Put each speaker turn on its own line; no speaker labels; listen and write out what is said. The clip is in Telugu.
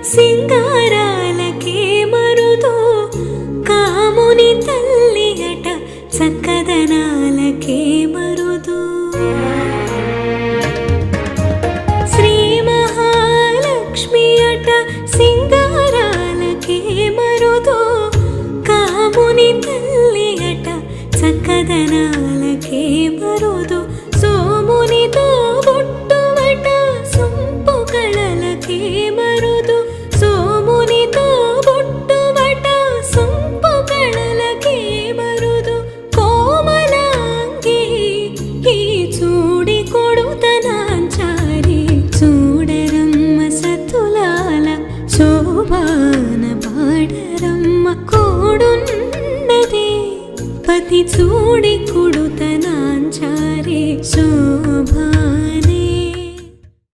సింగారాలకే మరుదు కాముని తల్లి అట చక్కదనాలకే మరుదు శ్రీ మహాలక్ష్మి అట సింగారాలకే మరుదు కాముని తల్లి అట చక్కదనాలకే మరుదు సోమునితో బొట్టుమట సొంపు కళలకే మరుదు సోమునితో బొట్టుమట సొంపు కళలకే మరుదు కోమలాంగి ఈ చూడి కొడుతనాంచారి చూడరమ్మ సతులాల శోభాన పాడరమ్మ కోడున్నదే పతి చూడి